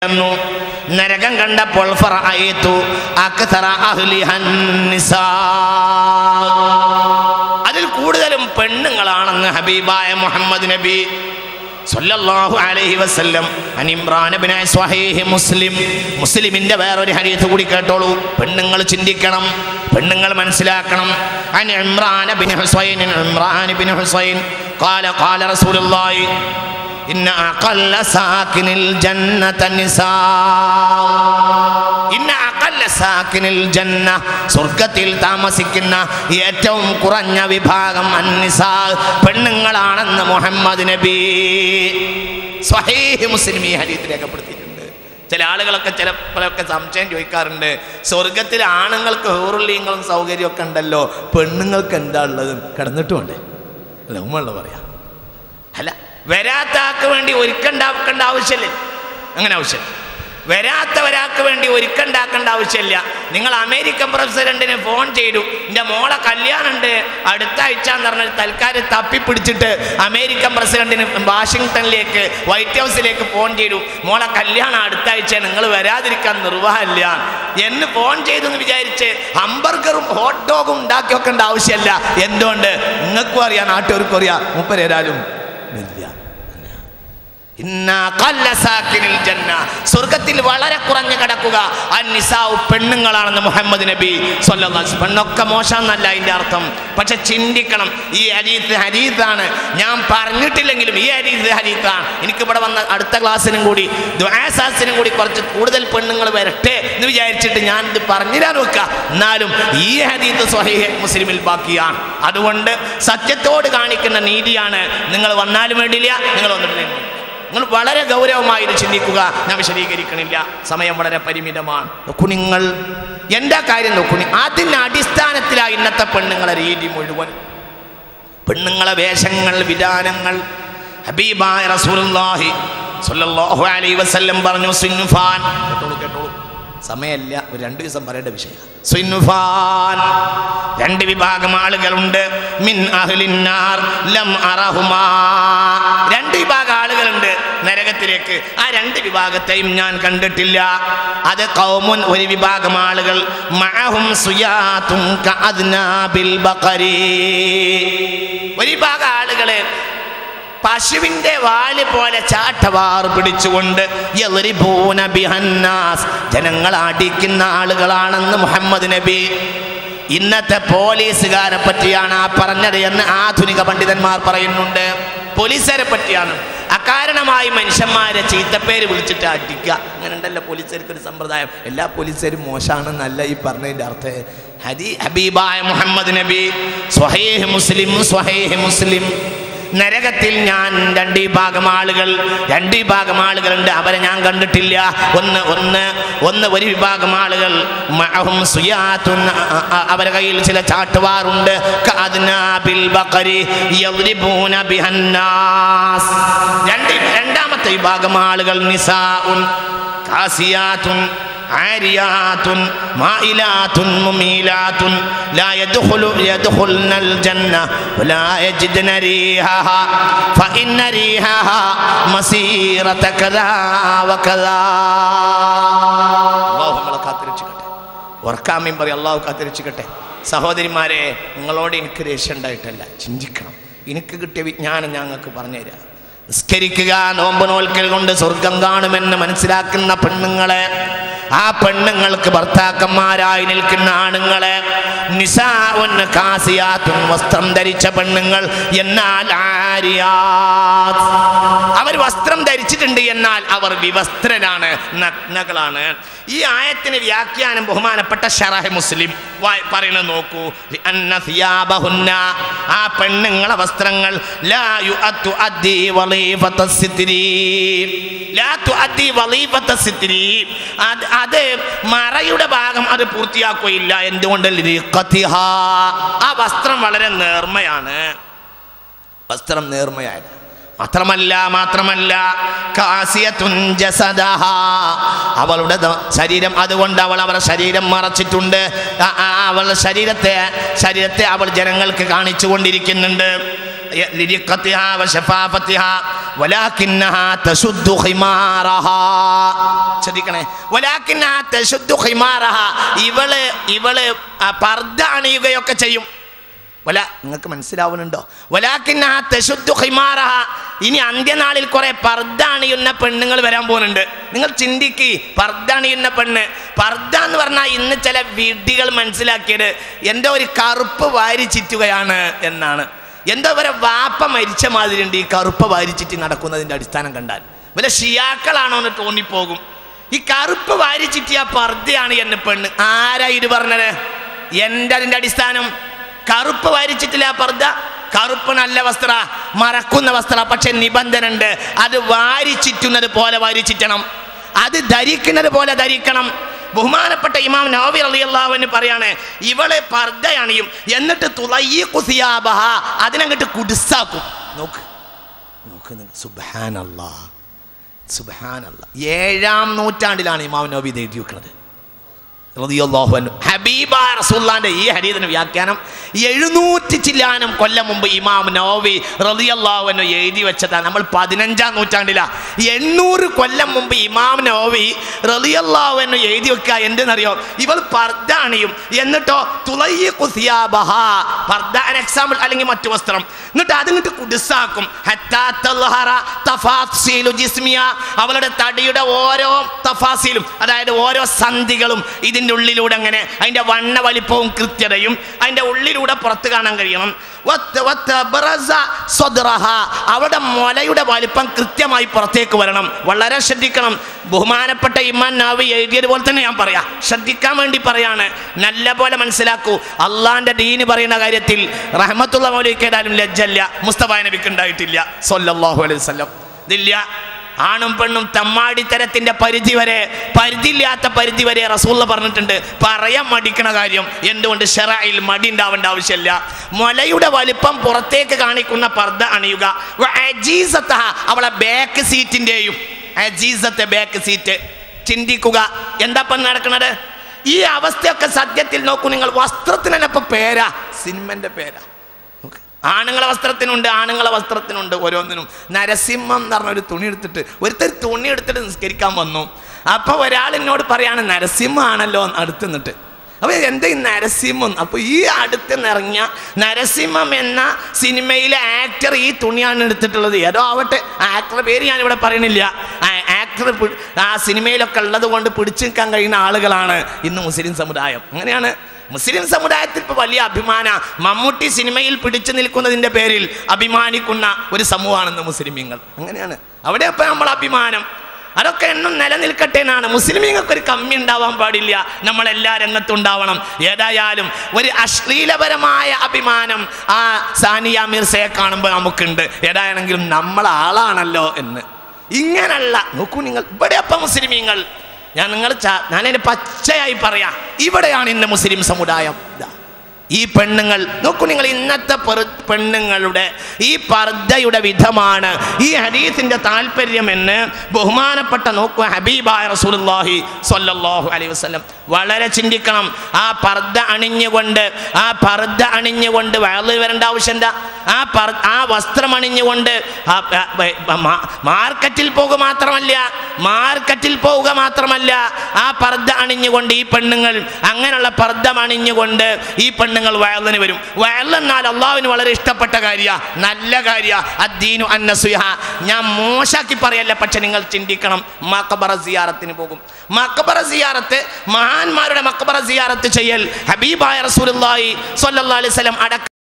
നരകം കണ്ടപ്പോൾ അതിൽ കൂടുതലും പെണ്ണുങ്ങളാണെന്ന് ഹബീബായ മുഹമ്മദ് നബി സല്ലല്ലാഹു അലൈഹി വസല്ലം. ഇമ്രാൻ ഇബ്നു സ്വഹീഹ് മുസ്ലിമിന്റെ വേറൊരു ഹദീസ് കൂടി കേട്ടോളൂ. പെണ്ണുങ്ങൾ ചിന്തിക്കണം, പെണ്ണുങ്ങൾ മനസ്സിലാക്കണം. ഇമ്രാൻ ഇബ്നു ഹുസൈൻ ഖാല റസൂലുള്ളാഹി ഇന്ന അഖല്ല സാകിനിൽ ജന്നത നിസാ. ഇന്ന അഖല്ല സാകിനിൽ ജന്ന, സ്വർഗ്ഗത്തിൽ താമസിക്കുന്ന ഏറ്റവും കുറഞ്ഞ വിഭാഗം അന്നിസാ, പെണ്ണുങ്ങളാണെന്ന് മുഹമ്മദ് നബി സ്വഹീഹ് മുസ്ലിം ഈ ഹദീസ് രേഖപ്പെടുത്തിയിട്ടുണ്ട്. ചില ആളുകളൊക്കെ ചിലപ്പോഴൊക്കെ സംശയം ചോദിക്കാറുണ്ട്, സ്വർഗത്തിൽ ആണുങ്ങൾക്ക് ഹൂറുല്ലീങ്ങളും സൗകര്യമൊക്കെ ഉണ്ടല്ലോ, പെണ്ണുങ്ങൾക്ക് എന്താ ഉള്ളത്? കിടന്നിട്ടുമുണ്ട് അല്ല ഉമ്മയുള്ള പറയാം. അല്ല, വരാത്ത ആൾക്ക് വേണ്ടി ഒരുക്കണ്ടാക്കേണ്ട ആവശ്യമില്ല. അങ്ങനെ ആവശ്യമില്ല. വരാത്ത ഒരാൾക്ക് വേണ്ടി ഒരുക്കണ്ടാക്കേണ്ട ആവശ്യമില്ല. നിങ്ങൾ അമേരിക്കൻ പ്രസിഡന്റിന് ഫോൺ ചെയ്തു, എൻ്റെ മോളെ കല്യാണമുണ്ട് അടുത്ത ആഴ്ച എന്ന് പറഞ്ഞാൽ തൽക്കാലം തപ്പിപ്പിടിച്ചിട്ട് അമേരിക്കൻ പ്രസിഡന്റിന് വാഷിങ്ടണിലേക്ക് വൈറ്റ് ഹൗസിലേക്ക് ഫോൺ ചെയ്തു, മോളെ കല്യാണം അടുത്ത ആഴ്ച, നിങ്ങൾ വരാതിരിക്കാൻ നിർവാഹമില്ല എന്ന് ഫോൺ ചെയ്തു എന്ന് വിചാരിച്ച് ഹംബർഗറും ഹോട്ട് ഡോഗും ഉണ്ടാക്കി വെക്കേണ്ട ആവശ്യമില്ല. എന്തുകൊണ്ട്? നിങ്ങൾക്കും അറിയാം, നാട്ടുകാർക്കും അറിയാം, മൂപ്പരാലും ഇല്ല. സ്വർഗത്തിൽ വളരെ കുറഞ്ഞു കിടക്കുക അന്നിസാഉ, പെണ്ണുങ്ങളാണെന്ന് മുഹമ്മദ് നബി സ്വല്ലല്ലാഹു അലൈഹി വസല്ലം. പെണ്ണൊക്കെ മോശമെന്നല്ല അതിൻ്റെ അർത്ഥം, പക്ഷെ ചിന്തിക്കണം. ഈ ഹദീസാണ് ഞാൻ പറഞ്ഞിട്ടില്ലെങ്കിലും ഈ ഹദീസാണ്. എനിക്കിവിടെ വന്ന അടുത്ത ക്ലാസ്സിനും കൂടി ദുആസാസിനും കൂടി കുറച്ച് കൂടുതൽ പെണ്ണുങ്ങൾ വരട്ടെ എന്ന് വിചാരിച്ചിട്ട് ഞാൻ ഇത് പറഞ്ഞിരാൻ നോക്കുക. എന്നാലും ഈ ഹദീസ് സ്വഹീഹ് മുസ്ലിമിൽ ബാക്കിയാണ്. അതുകൊണ്ട് സത്യത്തോട് കാണിക്കുന്ന നീതിയാണ്. നിങ്ങൾ വന്നാലും വേണ്ടില്ല, നിങ്ങൾ വന്നിട്ടില്ല, നിങ്ങൾ വളരെ ഗൗരവമായി ഇത് ചിന്തിക്കുക. ഞാൻ വിശദീകരിക്കണില്ല, സമയം വളരെ പരിമിതമാണ്. നോക്കൂ, നിങ്ങൾ എന്താ കാര്യം നോക്കൂ. അതിൻ്റെ അടിസ്ഥാനത്തിലാണ് ഇന്നത്തെ പെണ്ണുങ്ങളെ രീതി മുഴുവൻ, പെണ്ണുങ്ങളെ വേഷങ്ങൾ, വിധാനങ്ങൾ. ഹബീബായ റസൂലുള്ളാഹി സ്വല്ലല്ലാഹു അലൈഹി വസല്ലം പറഞ്ഞു, സിൻഫാൻ, കേട്ടോളൂ, സമയമില്ല, ഒരു 2 ദിവസം പറയേണ്ട വിഷയം. സിൻഫാൻ, 2 വിഭാഗം ആളുകളുണ്ട്. മിൻ അഹ്ലിന്നാർ ലം അറഹുമാ, 2 വിഭാഗം ആളുകളുണ്ട് നരകത്തിലേക്ക്. ആ 2 വിഭാഗത്തെയും ഞാൻ കണ്ടിട്ടില്ല. അത് ഖൗമുൻ, ഒരു വിഭാഗം ആളുകൾ, മഅഹും സുയാതുൻ കഅദ്നാബിൽ ബഖരി, ഒരു വിഭാഗം ആളുകളെ പശുവിൻ്റെ വാല് പോലെ ചാട്ടവാർ പിടിച്ചുകൊണ്ട് യദ്രിബൂന ബിഹന്നാസ്, ജനങ്ങൾ അടിക്കുന്ന ആളുകളാണെന്ന് മുഹമ്മദ് നബി. ഇന്നത്തെ പോലീസുകാരെ പറ്റിയാണ് ആ പറഞ്ഞത് എന്ന് ആധുനിക പണ്ഡിതന്മാർ പറയുന്നുണ്ട്. പോലീസുകാരെ പറ്റിയാണ്. അകാരണമായി മനുഷ്യന്മാരെ ചീത്തപ്പേര് വിളിച്ചിട്ട് അടിക്കുക. അങ്ങനെ ഉണ്ടല്ലോ പോലീസുകാർക്ക് ഒരു സമ്പ്രദായം. എല്ലാ പോലീസുകാരും മോശമാണെന്നല്ല ഈ പറഞ്ഞതിൻ്റെ അർത്ഥം. ഹബീബായ മുഹമ്മദ് നബി സ്വഹീഹ് മുസ്ലിം നരകത്തിൽ ഞാൻ 2 വിഭാഗം ആളുകളുണ്ട്, അവരെ ഞാൻ കണ്ടിട്ടില്ല. ഒരു വിഭാഗം ആളുകൾ മഅഹും സുയാതുൻ, അവരുടെ കയ്യിൽ ചില ചാട്ടുവാറുണ്ട്, കഅദ്നാബിൽ ബഖരി യദ്രിബൂന ബിഹന്നാസ്. രണ്ടാമത്തെ വിഭാഗം ആളുകൾ നിസാഉൻ കാസിയാതുൻ ആരിയാതുൻ മായിലാതുൻ മുമീലാതുൻ ലാ യദ്ഖുൽനൽ ജന്ന വലാ യജിദ്ന റീഹഹാ ഫഇന്ന റീഹഹാ മസീറത കദാ വകദാ. അല്ലാഹു നമ്മളെ കാത്തിരക്ഷിക്കട്ടെ. വർക്കാമീൻ പറയും, അല്ലാഹു കാത്തിരക്ഷിക്കട്ടെ. സഹോദരിമാരെ, നിങ്ങളോട് എനിക്ക് ദേഷ്യം ഉണ്ടായിട്ടല്ല, ചിന്തിക്കണം. എനിക്ക് കിട്ടിയ വിജ്ഞാനം ഞങ്ങൾക്ക് പറഞ്ഞുതരാം. നിസ്കരിക്കുക, നോമ്പ് നോൽക്കൽ കൊണ്ട് സ്വർഗം കാണുമെന്ന് മനസ്സിലാക്കുന്ന പെണ്ണുങ്ങളെ, ആ പെണ്ണുങ്ങൾക്ക് ഭർത്താക്കന്മാരായി നിൽക്കുന്ന ആണുങ്ങളെ, നിസാഉൻ കാസിയാത്തുൻ, വസ്ത്രം ധരിച്ച പെണ്ണുങ്ങൾ, എന്നാൽ ആരിയാത്ത്, അവർ വസ്ത്രം ധരിച്ചിട്ടുണ്ട് എന്നാൽ അവർ വിവസ്ത്രരാണ്, നഗ്നകളാണ്. ഈ ആയത്തിന് വ്യാഖ്യാനം ബഹുമാനപ്പെട്ട ശറഹ് മുസ്ലിം പറയുന്നത് നോക്കൂ. അന്ന സിയാബഹുന്ന, ആ പെണ്ണുങ്ങളെ വസ്ത്രങ്ങൾ, ലാ യുഅദ്ദി വളീഫത സിത്രി, ലാ തുഅദ്ദി വളീഫത സിത്രി, അത് മറയുടെ ഭാഗം അത് പൂർത്തിയാക്കുകയില്ല. എന്തുകൊണ്ട്? ലിഖതിഹാ, ആ വസ്ത്രം വളരെ നേർമയാണ്, വസ്ത്രം നേർമയാണ്. മാത്രമല്ല കാസിയത്തുൻ ജസദഹാ, അവളുടെ ശരീരം, അതുകൊണ്ട് അവളുടെ ശരീരം മറച്ചിട്ടുണ്ട്. അവളുടെ ശരീരത്തെ അവൾ ജനങ്ങൾക്ക് കാണിച്ചു കൊണ്ടിരിക്കുന്നുണ്ട്. ലിരിഖത്തിഹാ വശഫാഫത്തിഹാ വലാകിന്നഹാ തശുദ്ദു ഖിമാറഹാ. ശ്രദ്ധിക്കണേ, വലാകിന്നഹാ തശുദ്ദു ഖിമാറഹാ. ഇവള് പർദ്ദ അണിയുകയൊക്കെ ചെയ്യും. നിങ്ങൾക്ക് മനസ്സിലാവുന്നുണ്ടോ? വലാകിന്നഹാ തശുദ്ദു ഖിമാറഹാ. ഇനി അന്ത്യനാളിൽ കുറെ പർദ്ദ അണിയുന്ന പെണ്ണുങ്ങൾ വരാൻ പോകുന്നുണ്ട്. നിങ്ങൾ ചിന്തിക്ക്, പർദ്ദ അണിയുന്ന പെണ്ണ്. പർദ്ദ എന്ന് പറഞ്ഞാൽ ഇന്ന് ചില വിഡ്ഢികൾ മനസ്സിലാക്കിയത് എന്തോ ഒരു കറുപ്പ് വാരി ചിറ്റുകയാണ് എന്നാണ്. എന്തോ വരെ വാപ്പ മരിച്ച മാതിരി ഉണ്ട് ഈ കറുപ്പ് വാരി ചിറ്റി നടക്കുന്നതിൻ്റെ അടിസ്ഥാനം കണ്ടാൽ. വല്ല ഷിയാക്കളാണോ എന്ന് തോന്നിപ്പോകും. ഈ കറുപ്പ് വാരി ചിറ്റിയ പർദ്ദയാണ് എന്നെ പെണ്ണ്. ആരാ ഇത് പറഞ്ഞത്? എൻ്റെ അതിൻ്റെ അടിസ്ഥാനം കറുപ്പ് വാരിച്ചിട്ടില്ല. പർദ്ദ കറുപ്പ് നല്ല വസ്ത്ര, മറക്കുന്ന വസ്ത്ര. പക്ഷെ നിബന്ധന ഉണ്ട്, അത് വാരിച്ചിറ്റുന്നത് പോലെ വാരിച്ചിറ്റണം, അത് ധരിക്കുന്നത് പോലെ ധരിക്കണം. ബഹുമാനപ്പെട്ട ഇമാം നവവി റളിയല്ലാഹു അൻഹു പറയാണ്, ഇവളെ പർദ്ദ അണിയും, എന്നിട്ട് തുളയ്യിഖു സിയാബഹ, അതിനങ്ങോട്ട് കുടുസാക്കും. നോക്ക് നോക്ക്, സുബ്ഹാനല്ലാഹ് സുബ്ഹാനല്ലാഹ്. 7-ാം നൂറ്റാണ്ടിലാണ് ഇമാം നവവി ഇത് എഴുതി വെക്കുന്നത്. ഹബീബായ റസൂലുള്ളാഹിന്റെ ഈ ഹദീസിന്റെ വ്യാഖ്യാനം 700 ചില്ലാനം കൊല്ലം മുമ്പ് ഇമാം നവവി റളിയല്ലാഹു അൻഹു എഴുതി വെച്ചതാണ്. നമ്മൾ 15-ാം നൂറ്റാണ്ടിലാണ്. 800 കൊല്ലം മുമ്പ് ഇമാം നവവി റളിയല്ലാഹു അൻഹു എഴുതി വെക്കുക എന്തെന്നറിയോ? ഇവൾ പർദ്ദ അണിയും, എന്നിട്ടോ തുളയ്യിഖു സിയാബഹ, പർദ്ദ എക്സാമ്പിൾ അല്ലെങ്കിൽ മറ്റു വസ്ത്രം, എന്നിട്ട് അതിങ്ങിട്ട് കുടുസാക്കും. ഹത്താ തൽഹറ തഫാസീലു ജിസ്മിയ, അവളുടെ തടിയുടെ ഓരോ തഫാസീലും, അതായത് ഓരോ സന്ധികളും ഇതിൻ്റെ ഉള്ളിലൂടെ അങ്ങനെ അതിൻ്റെ വണ്ണ വലിപ്പവും കൃത്യതയും അതിൻ്റെ ഉള്ളിലൂടെ പുറത്ത് കാണാൻ കഴിയണം. അവളുടെ മുലയുടെ വലിപ്പം കൃത്യമായി പുറത്തേക്ക് വരണം. വളരെ ശ്രദ്ധിക്കണം. ബഹുമാനപ്പെട്ട ഇമാം നവവി എഴുതിയതുപോലെ തന്നെ ഞാൻ പറയാം, ശ്രദ്ധിക്കാൻ വേണ്ടി പറയാണ്. നല്ല പോലെ മനസ്സിലാക്കൂ. അള്ളാന്റെ ദീന് പറയുന്ന കാര്യത്തിൽ റഹ്മത്തുള്ള മൗലവിക്കേടാലും ലജ്ജല്ല, മുസ്തഫ നബിക്ക് ഉണ്ടായിട്ടില്ല സ്വല്ലല്ലാഹു അലൈഹി വസല്ലം. ഇതില്ല. ആണും പെണ്ണും തമ്മാടിത്തരത്തിന്റെ പരിധിയില്ലാത്ത പരിധി വരെ റസൂലുള്ള പറഞ്ഞിട്ടുണ്ട്. പറയാൻ മടിക്കണ കാര്യം എന്തുകൊണ്ട്? ശറഇൽ മടി ഉണ്ടാവേണ്ട ആവശ്യമില്ല. മുലയുടെ വലിപ്പം പുറത്തേക്ക് കാണിക്കുന്ന പർദ്ദ അണിയുക. അവളെ ബാക്ക് സീറ്റിന്റെയും ബാക്ക് സീറ്റ് ചിന്തിക്കുക. എന്താ ഇപ്പം നടക്കുന്നത്? ഈ അവസ്ഥയൊക്കെ സത്യത്തിൽ നോക്കൂ നിങ്ങൾ. വസ്ത്രത്തിന് തന്നെ ഇപ്പൊ പേരാ, സിനിമന്റെ പേരാ. ആണുങ്ങളെ വസ്ത്രത്തിനുണ്ട് ഓരോന്നിനും. നരസിംഹം എന്ന് പറഞ്ഞൊരു തുണി എടുത്തിട്ട് നിസ്കരിക്കാൻ വന്നു. അപ്പൊ ഒരാൾ എന്നോട് പറയാണ് നരസിംഹമാണല്ലോ അടുത്ത് നിന്നിട്ട്. അപ്പൊ എന്താ ഈ നരസിംഹം? അപ്പൊ ഈ അടുത്ത് നിറങ്ങിയ നരസിംഹം എന്ന സിനിമയിലെ ആക്ടർ ഈ തുണിയാണ് എടുത്തിട്ടുള്ളത്. ഏതോ ആവട്ടെ, ആക്ടറുടെ പേര് ഞാനിവിടെ പറയണില്ല. ആക്ടർ ആ സിനിമയിലൊക്കെ ഉള്ളത് കൊണ്ട് പിടിച്ചു നിൽക്കാൻ കഴിയുന്ന ആളുകളാണ് ഇന്ന് മുസ്ലിം സമുദായം. അങ്ങനെയാണ്. മുസ്ലിം സമുദായത്തിൽ ഇപ്പോൾ വലിയ അഭിമാന, മമ്മൂട്ടി സിനിമയിൽ പിടിച്ചു നിൽക്കുന്നതിൻ്റെ പേരിൽ അഭിമാനിക്കുന്ന ഒരു സമൂഹമാണെന്ന് മുസ്ലിമീങ്ങൾ. അങ്ങനെയാണ്. അവിടെ അപ്പം നമ്മൾ അഭിമാനം, അതൊക്കെ എന്നും നിലനിൽക്കട്ടെ എന്നാണ്. മുസ്ലിമീങ്ങൾക്കൊരു കമ്മി ഉണ്ടാവാൻ പാടില്ല, നമ്മളെല്ലാ രംഗത്തും ഉണ്ടാവണം. ഏതായാലും ഒരു അശ്ലീലപരമായ അഭിമാനം ആ സാനിയ മിർസയെ കാണുമ്പോൾ നമുക്കുണ്ട്. ഏതായാണെങ്കിലും നമ്മളാളാണല്ലോ എന്ന്. ഇങ്ങനല്ല. നോക്കൂ നിങ്ങൾ, ഇവിടെ അപ്പം മുസ്ലിമീങ്ങൾ, ഞാനതിന് പച്ചയായി പറയാം, ഇവിടെയാണ് ഇന്ന് മുസ്ലിം സമുദായം. ഈ പെണ്ണുങ്ങൾ നോക്കൂ നിങ്ങൾ, ഇന്നത്തെ പെണ്ണുങ്ങളുടെ ഈ പർദ്ദയുടെ വിധമാണ് ഈ ഹദീസിന്റെ താല്പര്യം എന്ന് ബഹുമാനപ്പെട്ട നോക്കൂ ഹബീബായ റസൂലുള്ളാഹി സ്വല്ലല്ലാഹു അലൈഹി വസല്ലം വളരെ ചിന്തിക്കണം. ആ പർദ്ദ അണിഞ്ഞുകൊണ്ട് വയലിൽ വരേണ്ട ആവശ്യം എന്താ? ആ വസ്ത്രം അണിഞ്ഞുകൊണ്ട് മാർക്കറ്റിൽ പോവുക മാത്രമല്ല ആ പർദ്ദ അണിഞ്ഞുകൊണ്ട് ഈ പെണ്ണുങ്ങൾ, അങ്ങനെയുള്ള പർദ്ദ അണിഞ്ഞുകൊണ്ട് ഈ പെണ്ണുങ്ങൾ വയലിന് വരും. വയലെന്നാൽ അള്ളാഹുവിന് വളരെ ഇഷ്ടപ്പെട്ട കാര്യ, നല്ല കാര്യ. അദ്ദീനു അന്നസുഹ. ഞാൻ മോശാക്കി പറയല്ല, പക്ഷെ നിങ്ങൾ ചിന്തിക്കണം. മഖബറ സിയാറത്തിന് പോകും. മഖബറ സിയാറത്ത്, മഹാന്മാരുടെ മഖബറ സിയാറത്ത് ചെയ്യൽ ഹബീബായ റസൂലുള്ളാഹി സ്വല്ലല്ലാഹു അലൈഹി വസല്ലം